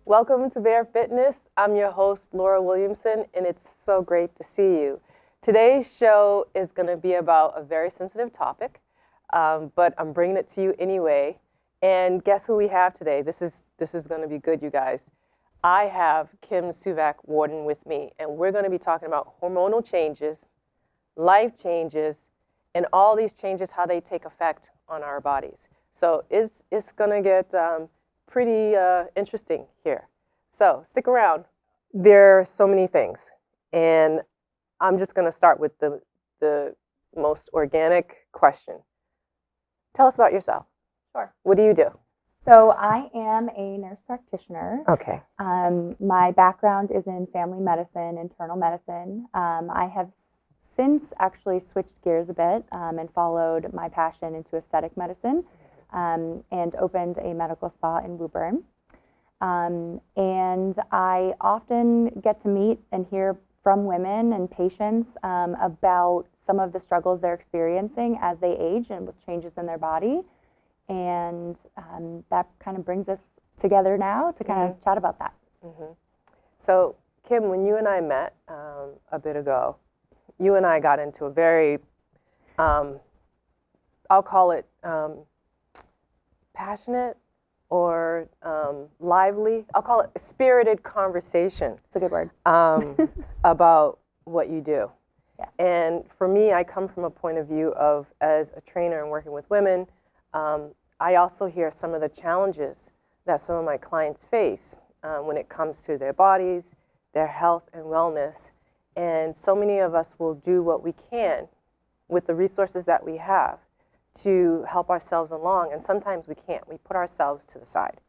Welcome to Bear Fitness. I'm your host, Laura Williamson, and it's so great to see you. Today's show is going to be about a very sensitive topic, but I'm bringing it to you anyway. And guess who we have today? This is going to be good, you guys. I have Kim Suvak Warden with me, and we're going to be talking about hormonal changes, life changes, and all these changes, how they take effect on our bodies. So it's going to get pretty interesting here. So stick around. There are so many things, and I'm just going to start with the most organic question. Tell us about yourself. Sure. What do you do? So I am a nurse practitioner. Okay. My background is in family medicine, internal medicine. I have since actually switched gears a bit and followed my passion into aesthetic medicine and opened a medical spa in Woburn. And I often get to meet and hear from women and patients about some of the struggles they're experiencing as they age and with changes in their body. And that kind of brings us together now to kind of chat about that. So, Kim, when you and I met a bit ago, you and I got into a very, I'll call it passionate or lively, I'll call it a spirited conversation. It's a good word. About what you do. Yes. And for me, I come from a point of view of, as a trainer and working with women, I also hear some of the challenges that some of my clients face when it comes to their bodies, their health and wellness. And so many of us will do what we can with the resources that we have to help ourselves along. And sometimes we can't. We put ourselves to the side,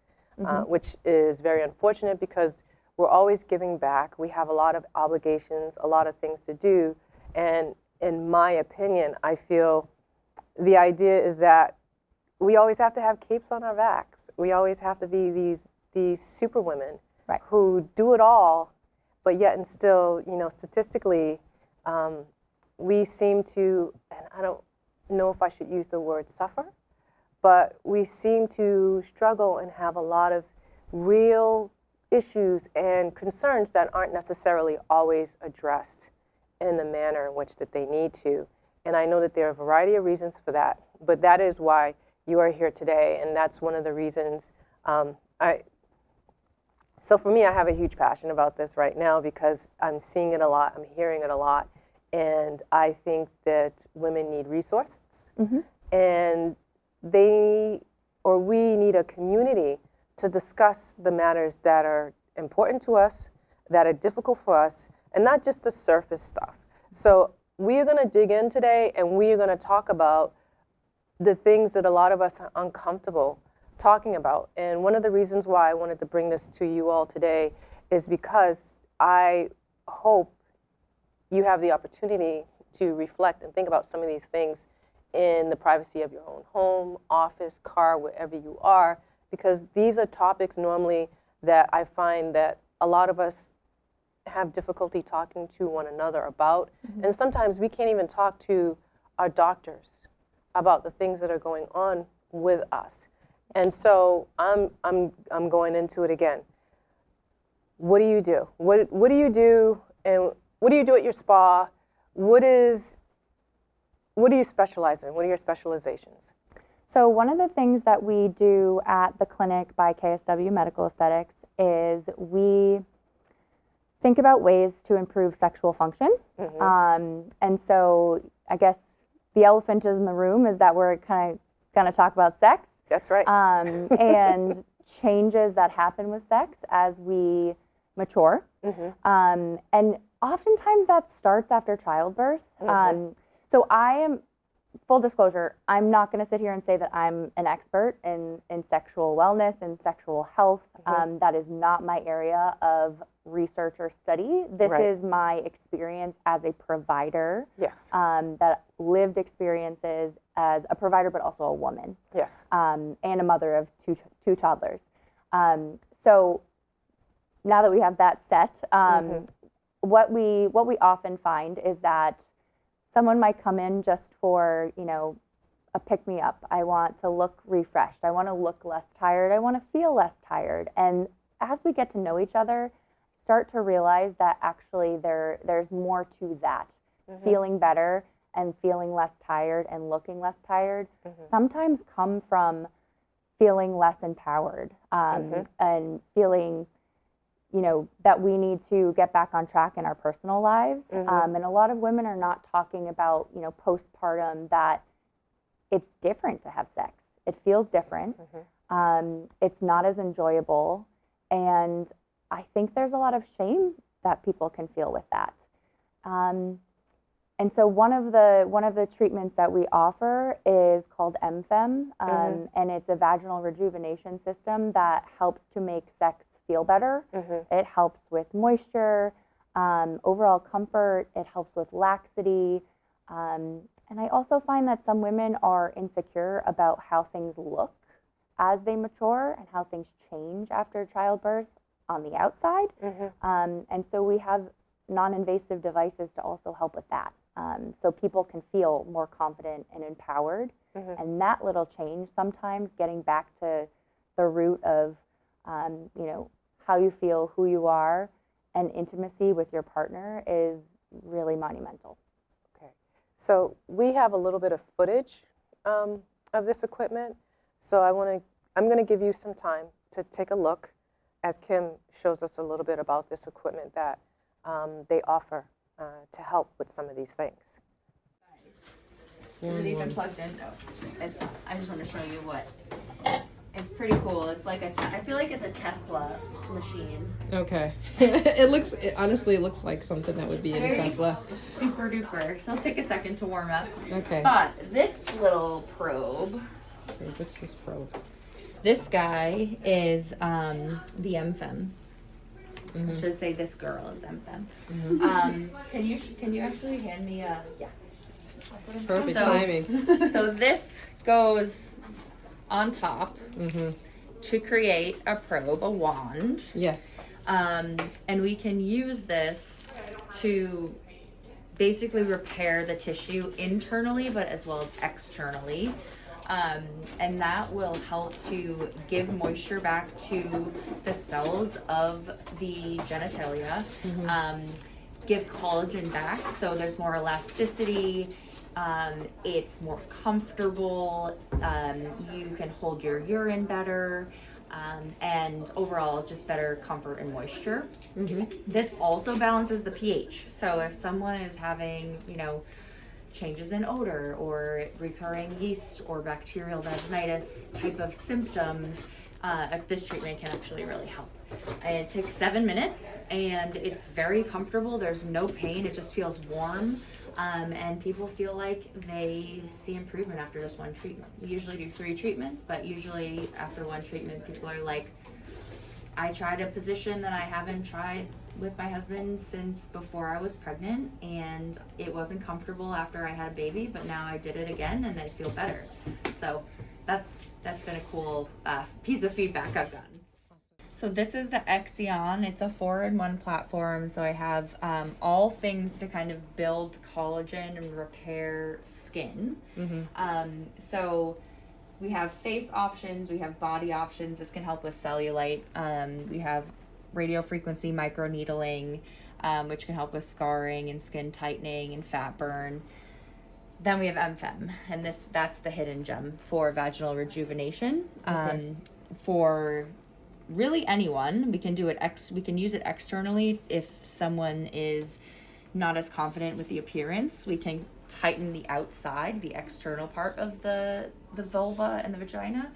which is very unfortunate because we're always giving back. We have a lot of obligations, a lot of things to do. And in my opinion, I feel the idea is that we always have to have capes on our backs. We always have to be these super women who do it all, but yet and still, statistically, we seem to, and I don't know if I should use the word suffer, but we seem to struggle and have a lot of real issues and concerns that aren't necessarily always addressed in the manner in which that they need to. And I know that there are a variety of reasons for that, but that is why you are here today, and that's one of the reasons. So for me, I have a huge passion about this right now because I'm seeing it a lot, I'm hearing it a lot, and I think that women need resources, and we need a community to discuss the matters that are important to us, that are difficult for us, and not just the surface stuff. So we are going to dig in today, and we are going to talk about the things that a lot of us are uncomfortable talking about. And one of the reasons why I wanted to bring this to you all today is because I hope you have the opportunity to reflect and think about some of these things in the privacy of your own home, office, car, wherever you are, because these are topics normally that I find that a lot of us have difficulty talking to one another about. And sometimes we can't even talk to our doctors about the things that are going on with us. And so I'm going into it again. What do you do? What do you do, and what do you do at your spa? What do you specialize in? What are your specializations? So one of the things that we do at the clinic by KSW Medical Aesthetics is we think about ways to improve sexual function. And so I guess the elephant in the room is that we're kind of going to talk about sex. That's right. And changes that happen with sex as we mature. And oftentimes that starts after childbirth. So I am, full disclosure, I'm not going to sit here and say that I'm an expert in sexual wellness and sexual health. That is not my area of research or study. This is my experience as a provider. Yes. That lived experiences as a provider, but also a woman. Yes. And a mother of two toddlers. So now that we have that set, what we often find is that someone might come in just for, a pick-me-up. I want to look refreshed. I want to look less tired. I want to feel less tired. And as we get to know each other, start to realize that actually there's more to that. Feeling better and feeling less tired and looking less tired sometimes come from feeling less empowered and feeling, you know, that we need to get back on track in our personal lives. And a lot of women are not talking about, you know, postpartum, that it's different to have sex. It feels different. It's not as enjoyable. And I think there's a lot of shame that people can feel with that. And so one of the treatments that we offer is called MFEM, and it's a vaginal rejuvenation system that helps to make sex feel better. It helps with moisture, overall comfort. It helps with laxity. And I also find that some women are insecure about how things look as they mature and how things change after childbirth on the outside. And so we have non-invasive devices to also help with that. So people can feel more confident and empowered. And that little change, sometimes getting back to the root of, you know, how you feel, who you are, and intimacy with your partner is really monumental. Okay. So we have a little bit of footage of this equipment. So I'm going to give you some time to take a look as Kim shows us a little bit about this equipment that they offer to help with some of these things. Is it even plugged in? No. It's. I just want to show you what. It's pretty cool. It's like I feel like it's a Tesla machine. Okay. Honestly, it looks like something that would be in a Tesla. Super duper. So it'll take a second to warm up. Okay. But this little probe. Okay, what's this probe? This guy is the MFEM. I should say this girl is MFEM. Can you actually hand me a Perfect timing. So this goes on top to create a probe, a wand. Yes. And we can use this to basically repair the tissue internally, but as well as externally. And that will help to give moisture back to the cells of the genitalia, give collagen back, so there's more elasticity, it's more comfortable, you can hold your urine better, and overall just better comfort and moisture. This also balances the pH, so if someone is having, you know, changes in odor or recurring yeast or bacterial vaginitis type of symptoms, this treatment can actually really help. It takes 7 minutes and it's very comfortable. There's no pain. It just feels warm. And people feel like they see improvement after just one treatment. We usually do 3 treatments, but usually after one treatment, people are like, I tried a position that I haven't tried with my husband since before I was pregnant, and it wasn't comfortable after I had a baby, but now I did it again and I feel better. So that's been a cool piece of feedback I've gotten. So this is the Exion. It's a 4-in-1 platform. So I have all things to kind of build collagen and repair skin. So we have face options, we have body options. This can help with cellulite. We have radio frequency microneedling, which can help with scarring and skin tightening and fat burn. Then we have MFEM, and that's the hidden gem for vaginal rejuvenation. For really anyone, we can do it. We can use it externally if someone is not as confident with the appearance. We can tighten the outside, the external part of the vulva and the vagina,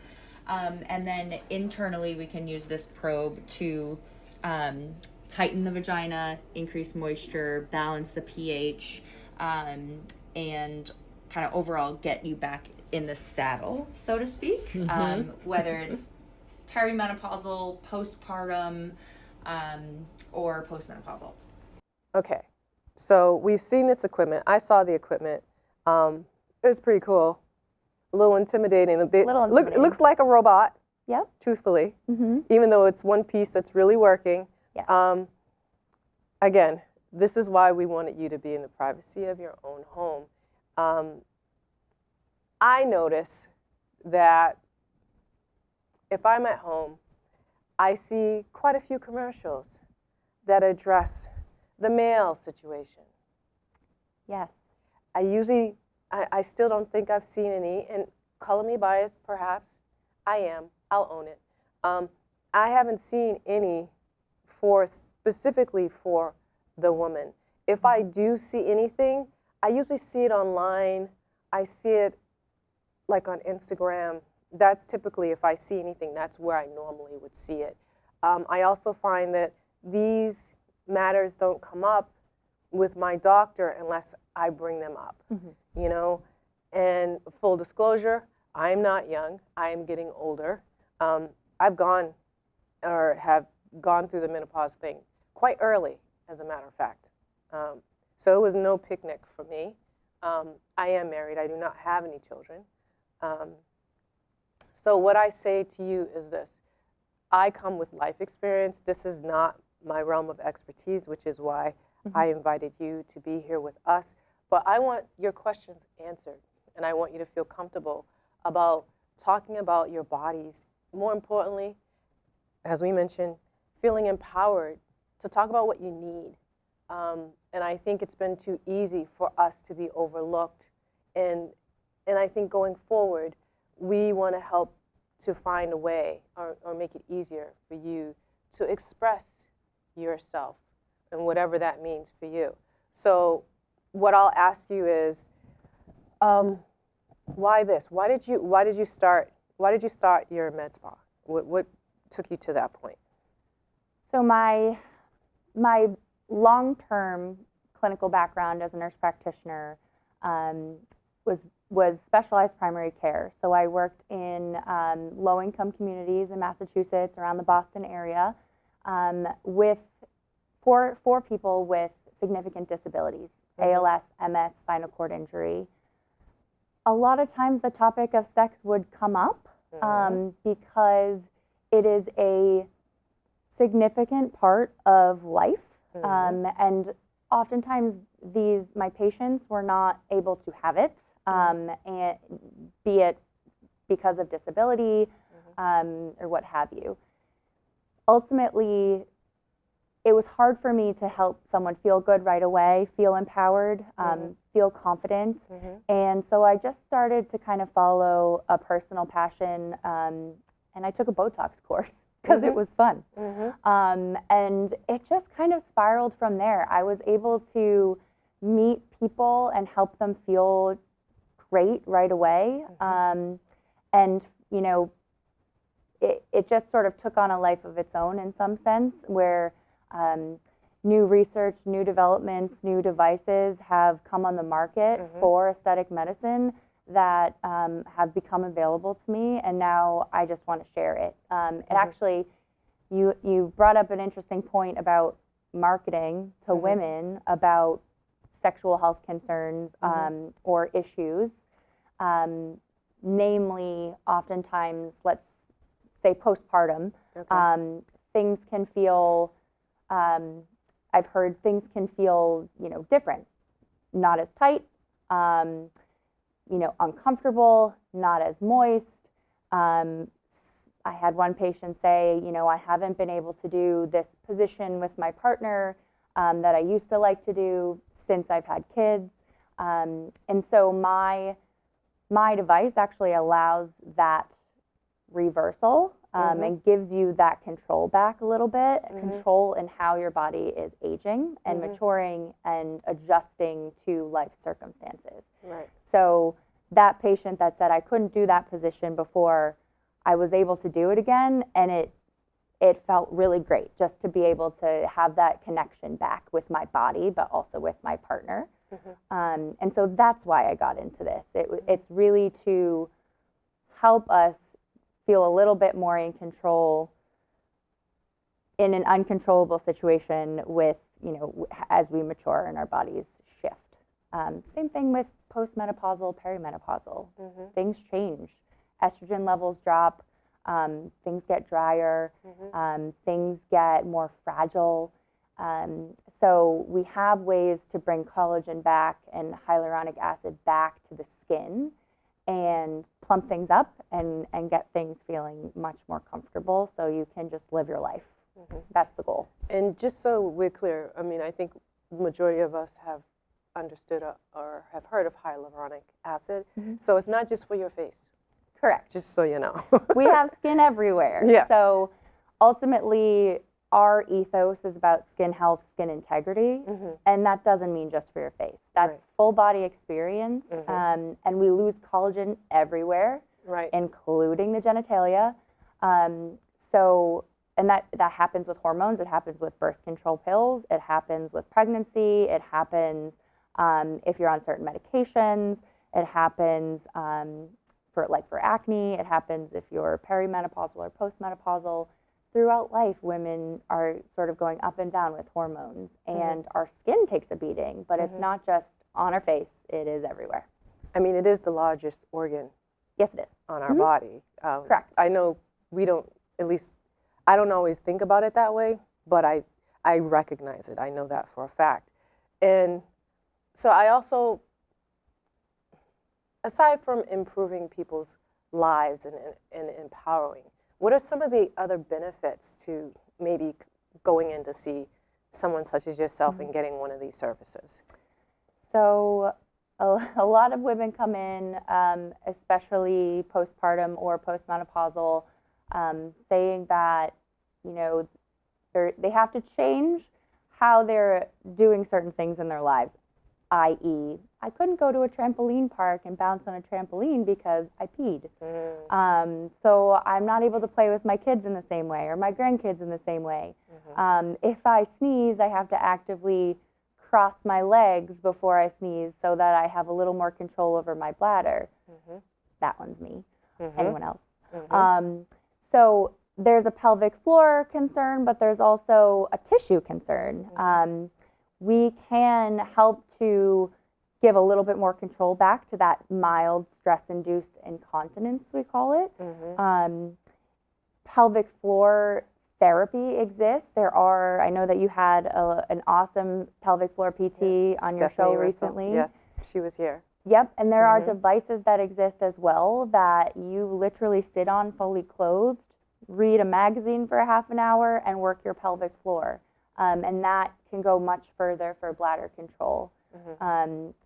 and then internally we can use this probe to tighten the vagina, increase moisture, balance the pH, and kind of overall get you back in the saddle, so to speak, whether it's perimenopausal, postpartum, or postmenopausal. Okay, so we've seen this equipment. I saw the equipment. It was pretty cool. A little intimidating. It looks like a robot. Yep. Truthfully, even though it's one piece that's really working. Yes. Again, this is why we wanted you to be in the privacy of your own home. I notice that if I'm at home, I see quite a few commercials that address the male situation. Yes. I still don't think I've seen any, and color me biased, perhaps. I am. I'll own it. I haven't seen any specifically for the woman. If I do see anything, I usually see it online. I see it like on Instagram. That's typically, if I see anything, that's where I normally would see it. I also find that these matters don't come up with my doctor unless I bring them up, you know? And full disclosure, I'm not young. I'm getting older. I've gone or have gone through the menopause thing quite early, as a matter of fact. So it was no picnic for me. I am married. I do not have any children. So what I say to you is this. I come with life experience. This is not my realm of expertise, which is why I invited you to be here with us. But I want your questions answered, and I want you to feel comfortable about talking about your bodies. More importantly, as we mentioned, feeling empowered to talk about what you need. And I think it's been too easy for us to be overlooked. And I think going forward, we want to help to find a way or make it easier for you to express yourself and whatever that means for you. So what I'll ask you is, why this? Why did you start your med spa? What took you to that point? So my long-term clinical background as a nurse practitioner was specialized primary care. So I worked in low-income communities in Massachusetts, around the Boston area, with for people with significant disabilities, ALS, MS, spinal cord injury. A lot of times the topic of sex would come up because it is a significant part of life. And oftentimes my patients were not able to have it, and be it because of disability or what have you. Ultimately, it was hard for me to help someone feel good right away, feel empowered, feel confident. And so I just started to kind of follow a personal passion, and I took a Botox course because it was fun. And it just kind of spiraled from there. I was able to meet people and help them feel great right away. And, you know, it just sort of took on a life of its own in some sense, where new research, new developments, new devices have come on the market for aesthetic medicine that have become available to me, and now I just want to share it. And actually, you brought up an interesting point about marketing to women about sexual health concerns or issues, namely, oftentimes, let's say postpartum, things can feel, I've heard things can feel, you know, different, not as tight, you know, uncomfortable, not as moist. I had one patient say, you know, I haven't been able to do this position with my partner that I used to like to do since I've had kids. And so my device actually allows that reversal and gives you that control back a little bit, control in how your body is aging and maturing and adjusting to life circumstances. Right. So that patient that said I couldn't do that position before, I was able to do it again, and it felt really great just to be able to have that connection back with my body, but also with my partner. And so that's why I got into this. It's really to help us feel a little bit more in control in an uncontrollable situation with, you know, as we mature and our bodies shift. Same thing with postmenopausal, perimenopausal. Things change. Estrogen levels drop, things get drier, things get more fragile. So we have ways to bring collagen back and hyaluronic acid back to the skin and plump things up and get things feeling much more comfortable so you can just live your life. That's the goal. And just so we're clear, I mean, I think the majority of us have understood or have heard of hyaluronic acid. So it's not just for your face, Correct. just so you know. We have skin everywhere. Yes. So ultimately, our ethos is about skin health, skin integrity, and that doesn't mean just for your face. That's Right. full body experience, and we lose collagen everywhere, Right. including the genitalia. And that happens with hormones. It happens with birth control pills. It happens with pregnancy. It happens if you're on certain medications. It happens for acne. It happens if you're perimenopausal or postmenopausal. Throughout life, women are sort of going up and down with hormones, and our skin takes a beating, but it's not just on our face, it is everywhere. I mean, it is the largest organ Yes, it is. on our body. Correct. I know we don't, at least I don't always think about it that way, but I recognize it. I know that for a fact. And so I also, aside from improving people's lives and empowering, what are some of the other benefits to maybe going in to see someone such as yourself and getting one of these services? So a lot of women come in, especially postpartum or postmenopausal, saying that, you know, they have to change how they're doing certain things in their lives, i.e., I couldn't go to a trampoline park and bounce on a trampoline because I peed. So I'm not able to play with my kids in the same way or my grandkids in the same way. If I sneeze, I have to actively cross my legs before I sneeze so that I have a little more control over my bladder. That one's me. Anyone else? So there's a pelvic floor concern, but there's also a tissue concern. We can help to give a little bit more control back to that mild stress-induced incontinence, we call it. Pelvic floor therapy exists. I know that you had an awesome pelvic floor PT on your show recently. Yes, she was here. Yep, and there are devices that exist as well that you literally sit on fully clothed, read a magazine for a half an hour, and work your pelvic floor. And that can go much further for bladder control.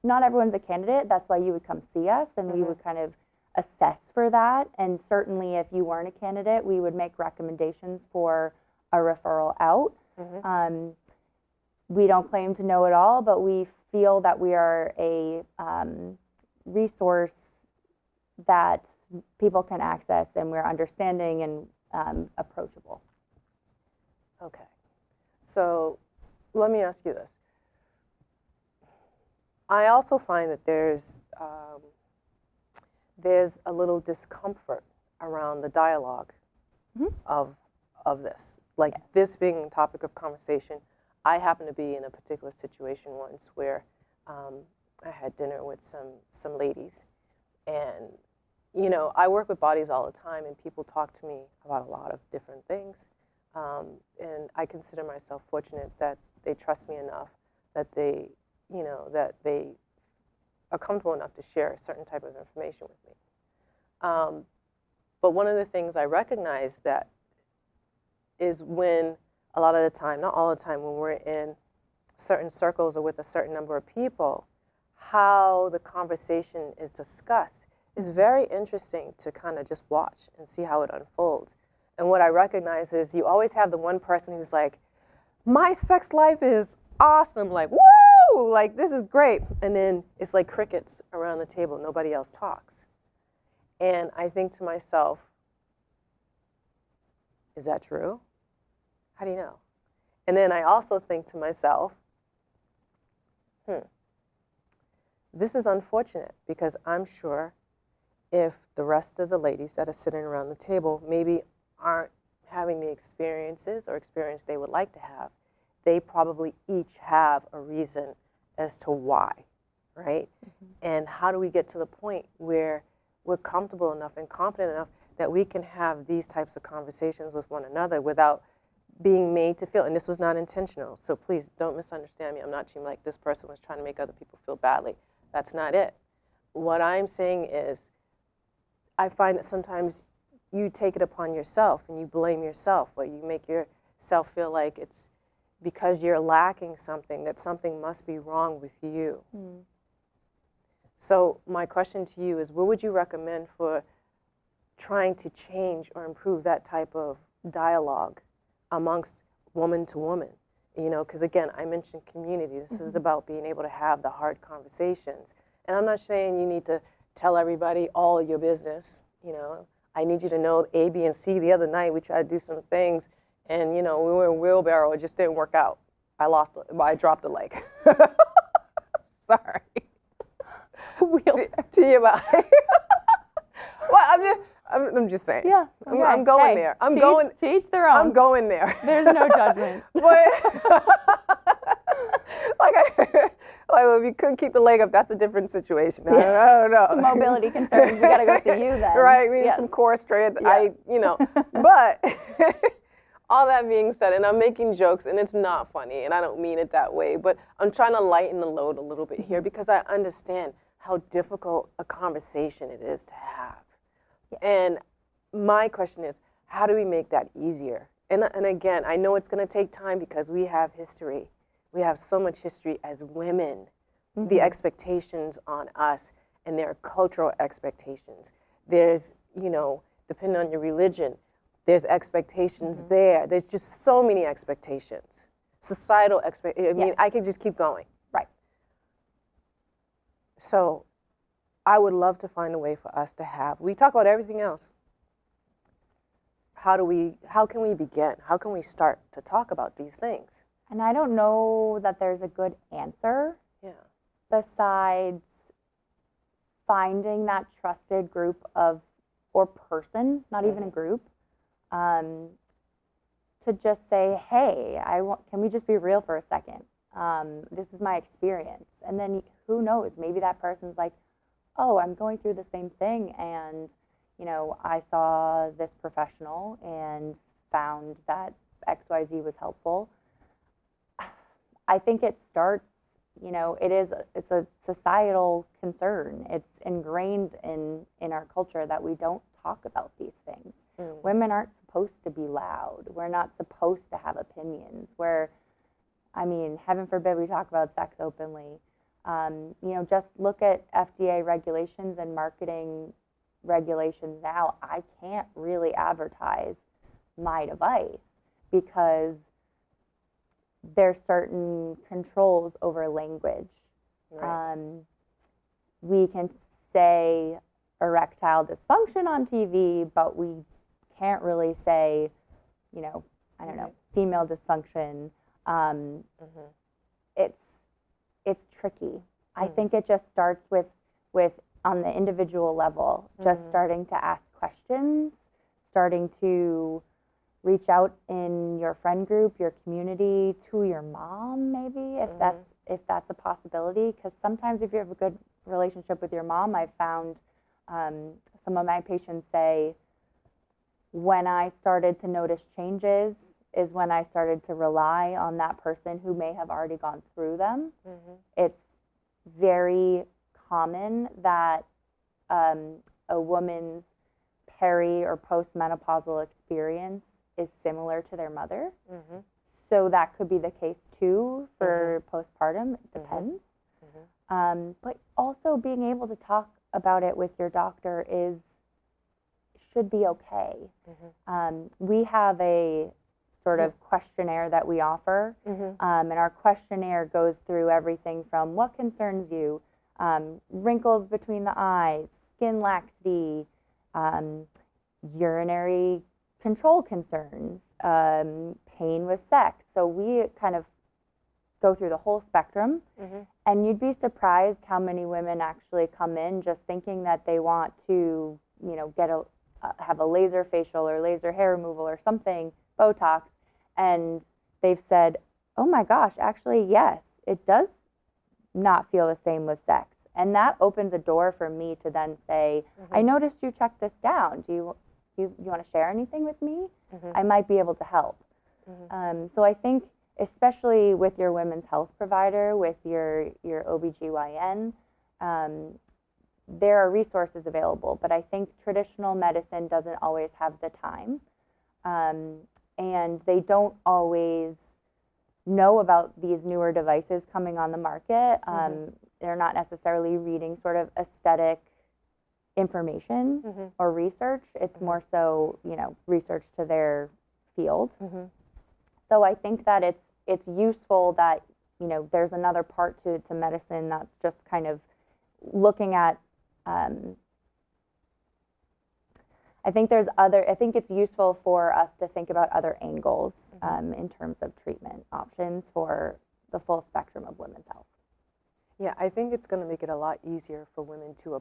Not everyone's a candidate. That's why you would come see us, and we would kind of assess for that. And certainly if you weren't a candidate, we would make recommendations for a referral out. We don't claim to know it all, but we feel that we are a resource that people can access, and we're understanding and approachable. Okay. So let me ask you this. I also find that there's a little discomfort around the dialogue of this. Like this being a topic of conversation, I happen to be in a particular situation once where I had dinner with some ladies, and you know, I work with bodies all the time, and people talk to me about a lot of different things. And I consider myself fortunate that they trust me enough that they are comfortable enough to share a certain type of information with me. But one of the things I recognize that is when a lot of the time, not all the time, when we're in certain circles or with a certain number of people, how the conversation is discussed is very interesting to kind of just watch and see how it unfolds. And what I recognize is you always have the one person who's like, my sex life is awesome, like, woo, like, this is great. And then it's like crickets around the table. Nobody else talks. And I think to myself, is that true? How do you know? And then I also think to myself, this is unfortunate, because I'm sure if the rest of the ladies that are sitting around the table maybe aren't having the experiences or experience they would like to have, they probably each have a reason as to why, right? And how do we get to the point where we're comfortable enough and confident enough that we can have these types of conversations with one another without being made to feel, and this was not intentional, so please don't misunderstand me. I'm not seeming like this person was trying to make other people feel badly. That's not it. What I'm saying is I find that sometimes you take it upon yourself and you blame yourself, or you make yourself feel like it's because you're lacking something, that something must be wrong with you. So my question to you is, what would you recommend for trying to change or improve that type of dialogue amongst woman to woman? You know, because again, I mentioned community. This is about being able to have the hard conversations. And I'm not saying you need to tell everybody all of your business. You know, I need you to know A, B, and C. The other night we tried to do some things, and you know, we were in wheelbarrow. It just didn't work out. I dropped a leg. Sorry. TMI. Well, I'm just saying. Yeah. Okay. I'm going Hey, there. to each their own. I'm going there. There's no judgment. But like if you couldn't keep the leg up, that's a different situation. I don't know. Some mobility concerns. We gotta go see you then. Right. We need Yes. some core strength. Yeah. But all that being said, and I'm making jokes, and it's not funny, and I don't mean it that way, but I'm trying to lighten the load a little bit here because I understand how difficult a conversation it is to have. And my question is, how do we make that easier? And again, I know it's going to take time because we have history. We have so much history as women, the expectations on us, and there are cultural expectations. There's, you know, depending on your religion, there's expectations there. There's just so many expectations. Societal expectations. I mean, I could just keep going. Right. So I would love to find a way for us to have, we talk about everything else. How can we begin? How can we start to talk about these things? And I don't know that there's a good answer. Yeah. Besides finding that trusted group of, or person, not even a group, to just say, hey, can we just be real for a second? This is my experience. And then who knows, maybe that person's like, oh, I'm going through the same thing, and you know, I saw this professional and found that XYZ was helpful. I think it starts, you know, it's a societal concern. It's ingrained in our culture that we don't talk about these things. Women aren't supposed to be loud. We're not supposed to have opinions. I mean, heaven forbid we talk about sex openly. You know, just look at FDA regulations and marketing regulations now. I can't really advertise my device because there's certain controls over language. Right. We can say erectile dysfunction on TV, but we can't really say, you know, I don't know, female dysfunction. It's tricky. I think it just starts with on the individual level, just starting to ask questions, starting to reach out in your friend group, your community, to your mom, maybe, if that's a possibility. Because sometimes if you have a good relationship with your mom, I've found some of my patients say, when I started to notice changes is when I started to rely on that person who may have already gone through them. It's very common that a woman's peri or postmenopausal experience is similar to their mother. So that could be the case too for postpartum. It depends. But also being able to talk about it with your doctor should be okay. We have a sort of questionnaire that we offer, and our questionnaire goes through everything from what concerns you, wrinkles between the eyes, skin laxity, urinary control concerns, pain with sex. So we kind of go through the whole spectrum, and you'd be surprised how many women actually come in just thinking that they want to, you know, have a laser facial or laser hair removal or something, Botox, and they've said, oh my gosh, actually, yes, it does not feel the same with sex. And that opens a door for me to then say, I noticed you checked this down. Do you want to share anything with me? I might be able to help. So I think, especially with your women's health provider, with your OBGYN, there are resources available, but I think traditional medicine doesn't always have the time, and they don't always know about these newer devices coming on the market. They're not necessarily reading sort of aesthetic information or research. It's more so, research to their field. So I think that it's useful that, there's another part to medicine that's just kind of looking at, I think it's useful for us to think about other angles in terms of treatment options for the full spectrum of women's health. Yeah, I think it's going to make it a lot easier for women to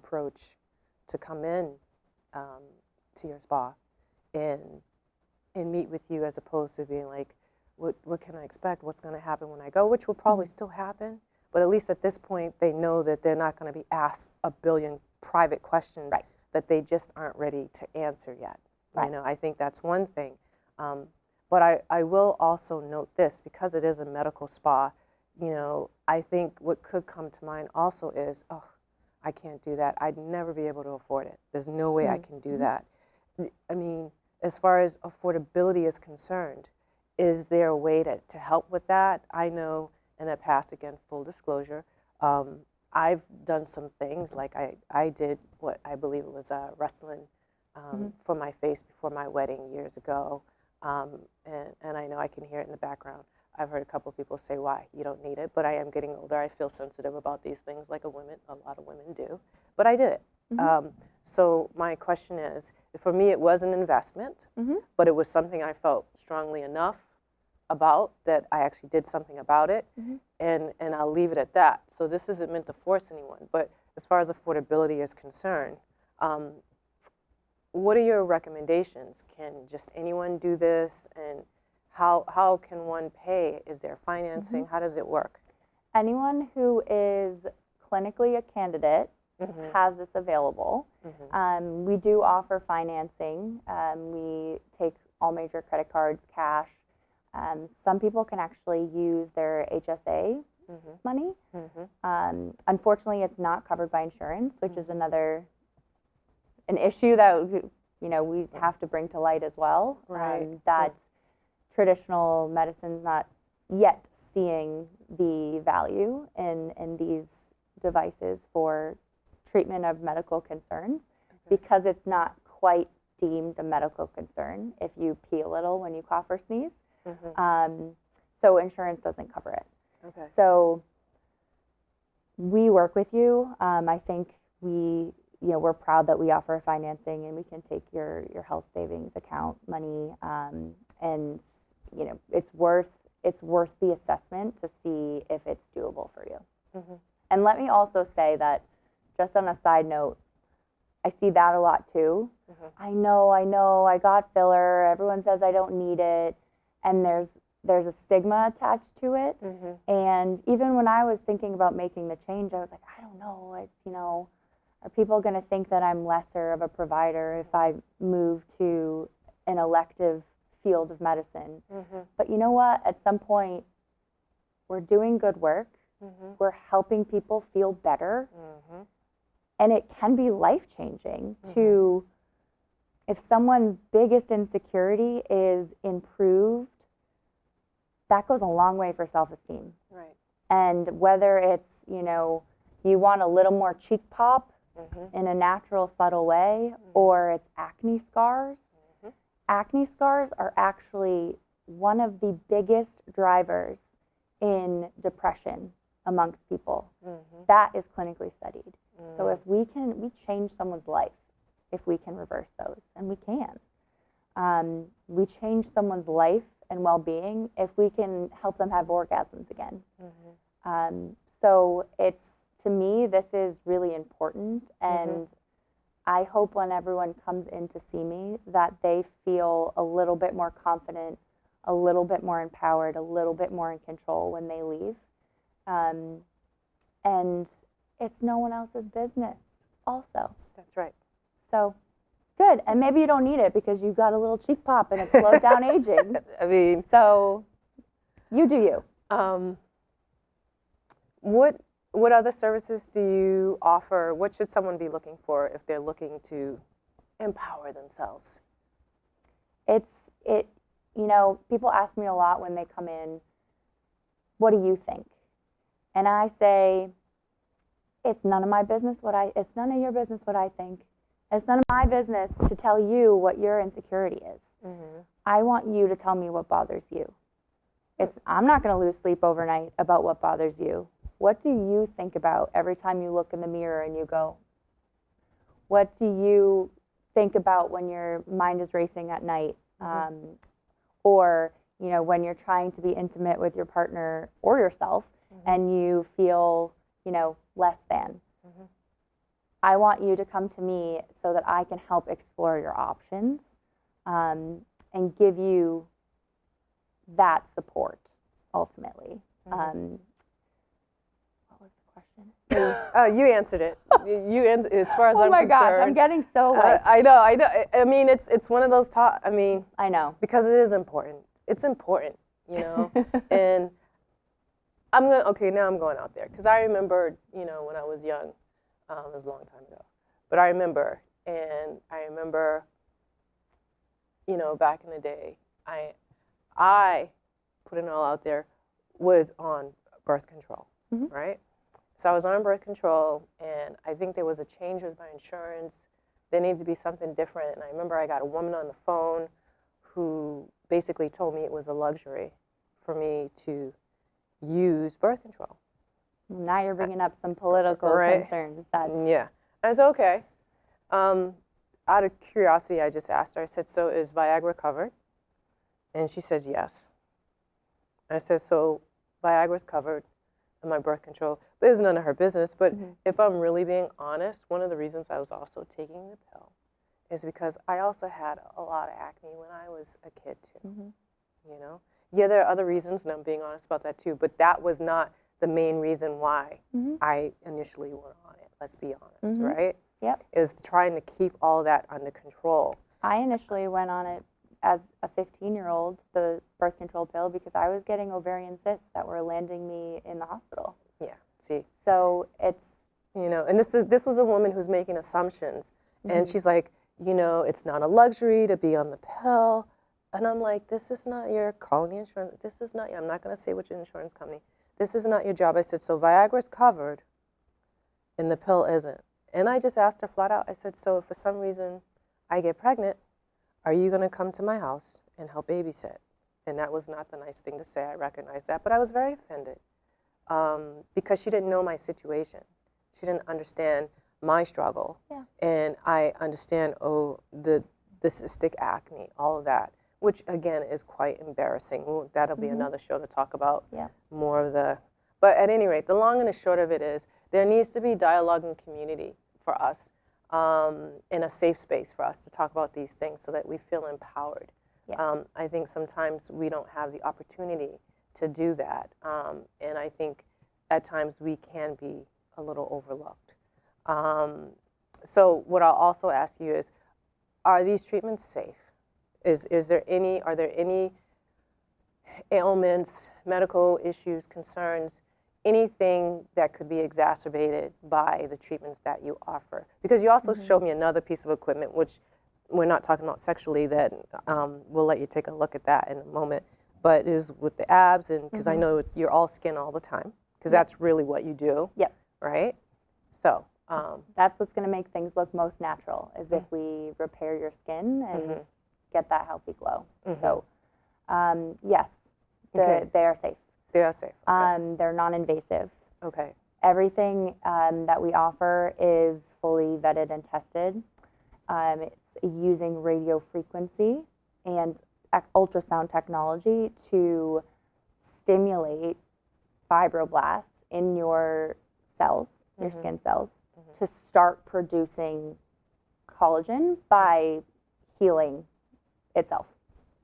come in to your spa and meet with you, as opposed to being like, what can I expect? What's going to happen when I go? Which will probably still happen, but at least at this point, they know that they're not going to be asked a billion private questions that they just aren't ready to answer yet. I think that's one thing. But I will also note this, because it is a medical spa, I think what could come to mind also is, oh, I can't do that. I'd never be able to afford it. There's no way I can do that. I mean, as far as affordability is concerned, is there a way to help with that? I know in the past, again, full disclosure, I've done some things, like I did what I believe it was wrestling for my face before my wedding years ago. And I know I can hear it in the background. I've heard a couple of people say, why? You don't need it. But I am getting older. I feel sensitive about these things like a lot of women do. But I did it. So my question is, for me, it was an investment, but it was something I felt strongly enough about that I actually did something about it, and I'll leave it at that. So this isn't meant to force anyone, but as far as affordability is concerned, what are your recommendations? Can just anyone do this, and how can one pay? Is there financing? How does it work? Anyone who is clinically a candidate has this available. We do offer financing. We take all major credit cards, cash. Some people can actually use their HSA money. Unfortunately, it's not covered by insurance, which is an issue that we have to bring to light as well. That traditional medicine's not yet seeing the value in these devices for treatment of medical concerns, because it's not quite deemed a medical concern if you pee a little when you cough or sneeze. So insurance doesn't cover it. So we work with you. I think we're proud that we offer financing, and we can take your health savings account money, and it's worth the assessment to see if it's doable for you. And let me also say that, just on a side note, I see that a lot too. I know, I got filler. Everyone says I don't need it. And there's a stigma attached to it. And even when I was thinking about making the change, I was like, I don't know. Are people going to think that I'm lesser of a provider if I move to an elective field of medicine? But you know what? At some point, we're doing good work. We're helping people feel better. And it can be life-changing to, if someone's biggest insecurity is improved, that goes a long way for self-esteem. And whether it's, you want a little more cheek pop in a natural, subtle way, or it's acne scars. Acne scars are actually one of the biggest drivers in depression amongst people. That is clinically studied. So if we change someone's life, if we can reverse those, and we can. We change someone's life and well-being if we can help them have orgasms again. So to me, this is really important, and I hope when everyone comes in to see me that they feel a little bit more confident, a little bit more empowered, a little bit more in control when they leave. And it's no one else's business also. That's right. So good. And maybe you don't need it because you've got a little cheek pop and it slowed down aging. I mean, so you do you. What other services do you offer? What should someone be looking for if they're looking to empower themselves? People ask me a lot when they come in, what do you think? And I say, it's none of my business it's none of your business what I think. It's none of my business to tell you what your insecurity is. Mm-hmm. I want you to tell me what bothers you. I'm not going to lose sleep overnight about what bothers you. What do you think about every time you look in the mirror and you go? What do you think about when your mind is racing at night? Mm-hmm. Or, when you're trying to be intimate with your partner or yourself, mm-hmm. and you feel, less than. Mm-hmm. I want you to come to me so that I can help explore your options, and give you that support ultimately. Mm-hmm. What was the question? You answered it. As far as oh I'm my concerned. gosh, I'm getting so like. I know. I mean, it's one of those I know. because it is important. It's important, and now I'm going out there because I remember, when I was young, it was a long time ago, but I remember, back in the day, I put it all out there, was on birth control, mm-hmm. right? So I was on birth control, and I think there was a change with my insurance. There needed to be something different, and I remember I got a woman on the phone who basically told me it was a luxury for me to use birth control. Now you're bringing up some political concerns. Yeah. I said, okay. Out of curiosity, I just asked her, I said, so is Viagra covered? And she said, yes. I said, so Viagra's covered in my birth control. But it was none of her business. But mm-hmm. if I'm really being honest, one of the reasons I was also taking the pill is because I also had a lot of acne when I was a kid, too. Mm-hmm. Yeah, there are other reasons, and I'm being honest about that, too. But that was not the main reason why mm-hmm. I initially went on it. Let's be honest, mm-hmm. right? Yep. It was trying to keep all that under control. I initially went on it as a 15-year-old, the birth control pill, because I was getting ovarian cysts that were landing me in the hospital. Yeah, see. So it's... and this was a woman who's making assumptions. Mm-hmm. And she's like, it's not a luxury to be on the pill. And I'm like, this is not your calling the insurance. This is not, I'm not going to say which insurance company. This is not your job. I said, so Viagra's covered and the pill isn't. And I just asked her flat out. I said, so if for some reason I get pregnant, are you going to come to my house and help babysit? And that was not the nice thing to say. I recognize that. But I was very offended because she didn't know my situation. She didn't understand my struggle. Yeah. And I understand, the cystic acne, all of that, which, again, is quite embarrassing. That'll be mm-hmm. another show to talk about more of the... But at any rate, the long and the short of it is there needs to be dialogue and community for us in a safe space for us to talk about these things so that we feel empowered. Yes. I think sometimes we don't have the opportunity to do that. And I think at times we can be a little overlooked. So what I'll also ask you is, are these treatments safe? Are there any ailments, medical issues, concerns, anything that could be exacerbated by the treatments that you offer? Because you also mm-hmm. showed me another piece of equipment, which we're not talking about sexually, that we'll let you take a look at that in a moment, but is with the abs, and because mm-hmm. I know you're all skin all the time, because yep. that's really what you do. Yep. Right? So. That's what's going to make things look most natural, is if we repair your skin and mm-hmm. get that healthy glow. Mm-hmm. So, yes, they are safe. They are safe. Okay. They're non-invasive. Okay. Everything that we offer is fully vetted and tested. It's using radio frequency and ultrasound technology to stimulate fibroblasts in your cells, your mm-hmm. skin cells, mm-hmm. to start producing collagen by healing itself.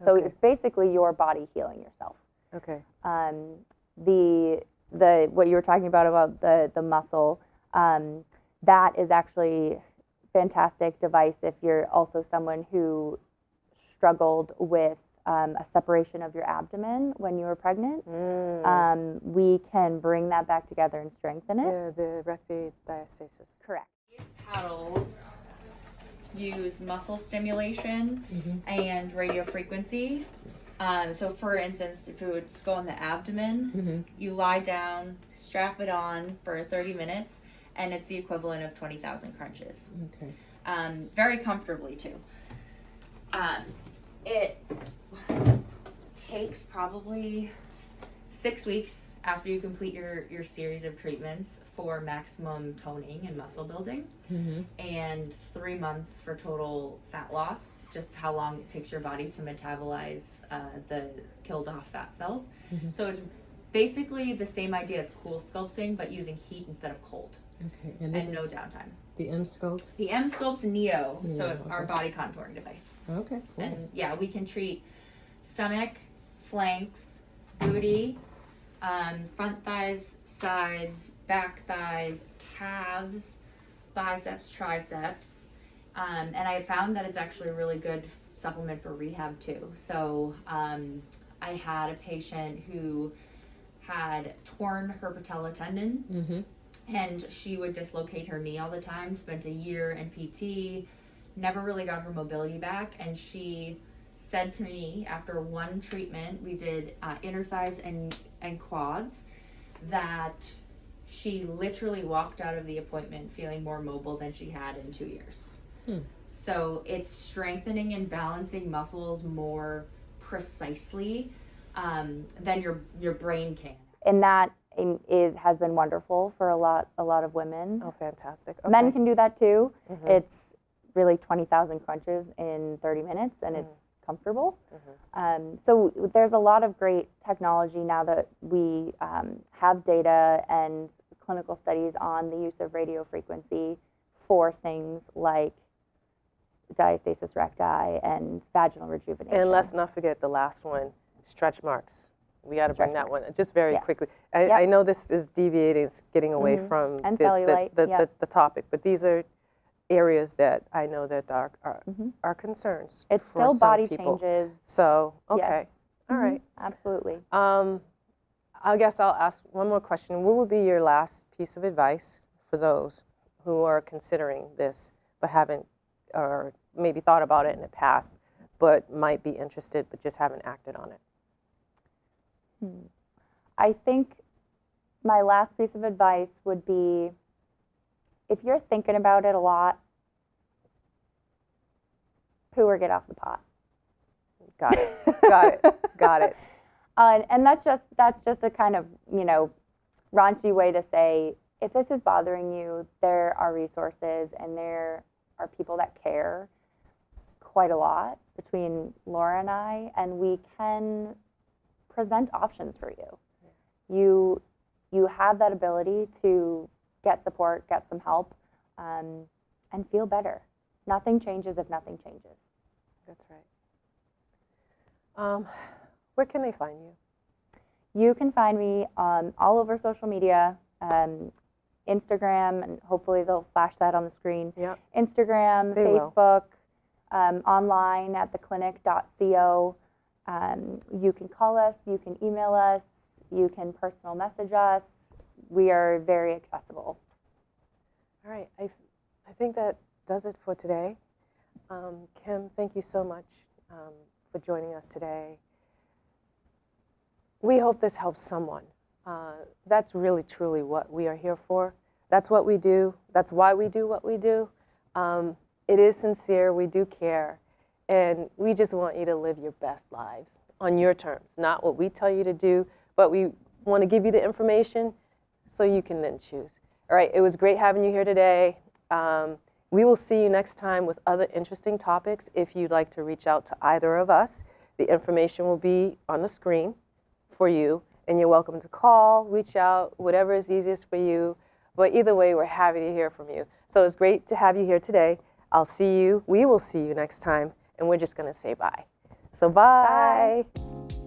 So it's basically your body healing yourself. Okay. The what you were talking about the muscle, that is actually fantastic device if you're also someone who struggled with a separation of your abdomen when you were pregnant, we can bring that back together and strengthen it. Yeah, the recti diastasis. Correct. These paddles use muscle stimulation and radio frequency. So for instance, if it would just go on the abdomen, you lie down, strap it on for 30 minutes, and it's the equivalent of 20,000 crunches. Okay. Very comfortably too. It takes probably 6 weeks after you complete your series of treatments for maximum toning and muscle building, and 3 months for total fat loss, just how long it takes your body to metabolize the killed off fat cells. So it's basically the same idea as cool sculpting, but using heat instead of cold. Okay. And this no is downtime. the M Sculpt. The M Sculpt Neo, so Neo, our okay. body contouring device. Okay. Cool. And yeah, we can treat stomach, flanks, booty, front thighs, sides, back thighs, calves, biceps, triceps. And I found that it's actually a really good supplement for rehab too. So I had a patient who had torn her patella tendon, and she would dislocate her knee all the time, spent a year in PT, never really got her mobility back, and she said to me after one treatment, we did inner thighs and quads, that she literally walked out of the appointment feeling more mobile than she had in 2 years. So it's strengthening and balancing muscles more precisely than your brain can. And that has been wonderful for a lot of women. Oh, fantastic. Okay. Men can do that too. It's really 20,000 crunches in 30 minutes, and it's comfortable. So there's a lot of great technology now that we have data and clinical studies on the use of radio frequency for things like diastasis recti and vaginal rejuvenation. And let's not forget the last one, stretch marks. We got to bring that one just very Yes. quickly. I know this is deviating, it's getting away from And the cellulite, the topic, but these are areas that I know that are concerns. It's for still some body people. changes. So, okay. Yes. All right. Absolutely. I guess I'll ask one more question. What would be your last piece of advice for those who are considering this but haven't, or maybe thought about it in the past, but might be interested but just haven't acted on it? I think my last piece of advice would be, if you're thinking about it a lot, poo or get off the pot. Got it. Got it. Got it. And that's just a kind of, raunchy way to say, if this is bothering you, there are resources and there are people that care quite a lot between Laura and I, and we can present options for you. You have that ability to get support, get some help, and feel better. Nothing changes if nothing changes. That's right. Where can they find you? You can find me all over social media, Instagram, and hopefully they'll flash that on the screen. Yep. Instagram, They will. Facebook, online at theclinic.co. You can call us, you can email us, you can personal message us. We are very accessible. All right. I think that does it for today. Kim, thank you so much for joining us today. We hope this helps someone. That's really, truly what we are here for. That's what we do. That's why we do what we do. It is sincere. We do care. And we just want you to live your best lives on your terms, not what we tell you to do, but we want to give you the information so you can then choose. All right, it was great having you here today. We will see you next time with other interesting topics. If you'd like to reach out to either of us, the information will be on the screen for you, and you're welcome to call, reach out, whatever is easiest for you. But either way, we're happy to hear from you. So it's great to have you here today. We will see you next time, and we're just going to say bye. So bye. Bye.